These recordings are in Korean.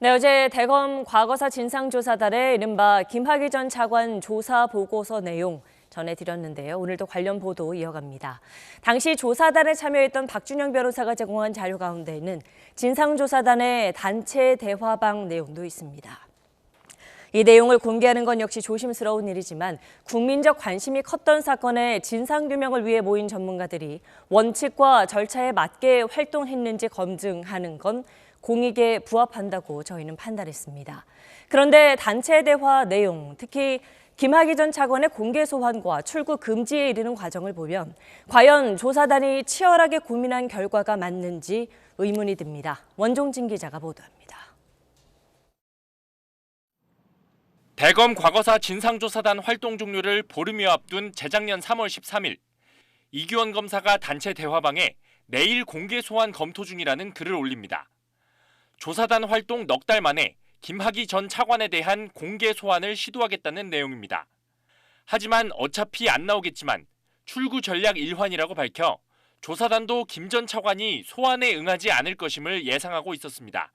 네, 어제 대검 과거사 진상조사단의 이른바 김학의 전 차관 조사 보고서 내용 전해드렸는데요. 오늘도 관련 보도 이어갑니다. 당시 조사단에 참여했던 박준영 변호사가 제공한 자료 가운데는 진상조사단의 단체 대화방 내용도 있습니다. 이 내용을 공개하는 건 역시 조심스러운 일이지만 국민적 관심이 컸던 사건의 진상규명을 위해 모인 전문가들이 원칙과 절차에 맞게 활동했는지 검증하는 건 공익에 부합한다고 저희는 판단했습니다. 그런데 단체 대화 내용, 특히 김학의 전 차관의 공개 소환과 출국 금지에 이르는 과정을 보면 과연 조사단이 치열하게 고민한 결과가 맞는지 의문이 듭니다. 원종진 기자가 보도합니다. 대검 과거사 진상조사단 활동 종료를 보름여 앞둔 재작년 3월 13일, 이규원 검사가 단체 대화방에 내일 공개 소환 검토 중이라는 글을 올립니다. 조사단 활동 넉 달 만에 김학의 전 차관에 대한 공개 소환을 시도하겠다는 내용입니다. 하지만 어차피 안 나오겠지만 출구 전략 일환이라고 밝혀 조사단도 김 전 차관이 소환에 응하지 않을 것임을 예상하고 있었습니다.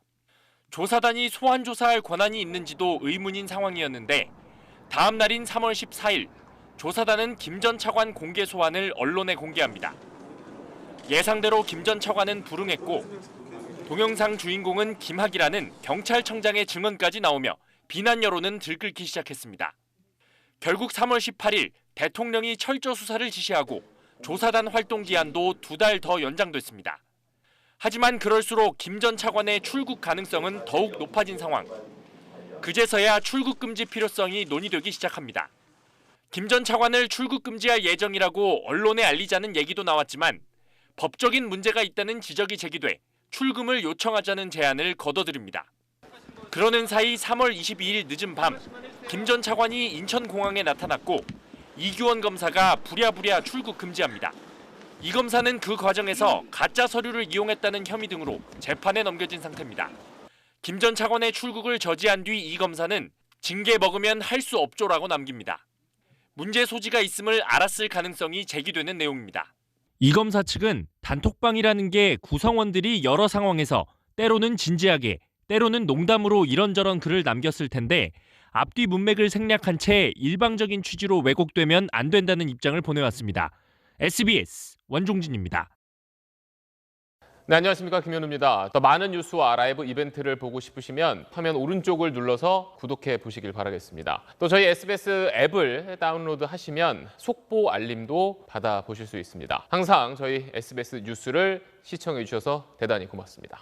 조사단이 소환 조사할 권한이 있는지도 의문인 상황이었는데 다음 날인 3월 14일 조사단은 김 전 차관 공개 소환을 언론에 공개합니다. 예상대로 김 전 차관은 불응했고 동영상 주인공은 김학이라는 경찰청장의 증언까지 나오며 비난 여론은 들끓기 시작했습니다. 결국 3월 18일 대통령이 철저 수사를 지시하고 조사단 활동 기한도 2달 더 연장됐습니다. 하지만 그럴수록 김 전 차관의 출국 가능성은 더욱 높아진 상황. 그제서야 출국 금지 필요성이 논의되기 시작합니다. 김 전 차관을 출국 금지할 예정이라고 언론에 알리자는 얘기도 나왔지만 법적인 문제가 있다는 지적이 제기돼 출금을 요청하자는 제안을 거둬들입니다. 그러는 사이 3월 22일 늦은 밤, 김 전 차관이 인천공항에 나타났고 이규원 검사가 부랴부랴 출국 금지합니다. 이 검사는 그 과정에서 가짜 서류를 이용했다는 혐의 등으로 재판에 넘겨진 상태입니다. 김 전 차관의 출국을 저지한 뒤 이 검사는 징계 먹으면 할 수 없죠라고 남깁니다. 문제 소지가 있음을 알았을 가능성이 제기되는 내용입니다. 이 검사 측은 단톡방이라는 게 구성원들이 여러 상황에서 때로는 진지하게, 때로는 농담으로 이런저런 글을 남겼을 텐데 앞뒤 문맥을 생략한 채 일방적인 취지로 왜곡되면 안 된다는 입장을 보내왔습니다. SBS 원종진입니다. 네, 안녕하십니까, 김현우입니다. 더 많은 뉴스와 라이브 이벤트를 보고 싶으시면 화면 오른쪽을 눌러서 구독해 보시길 바라겠습니다. 또 저희 SBS 앱을 다운로드 하시면 속보 알림도 받아보실 수 있습니다. 항상 저희 SBS 뉴스를 시청해 주셔서 대단히 고맙습니다.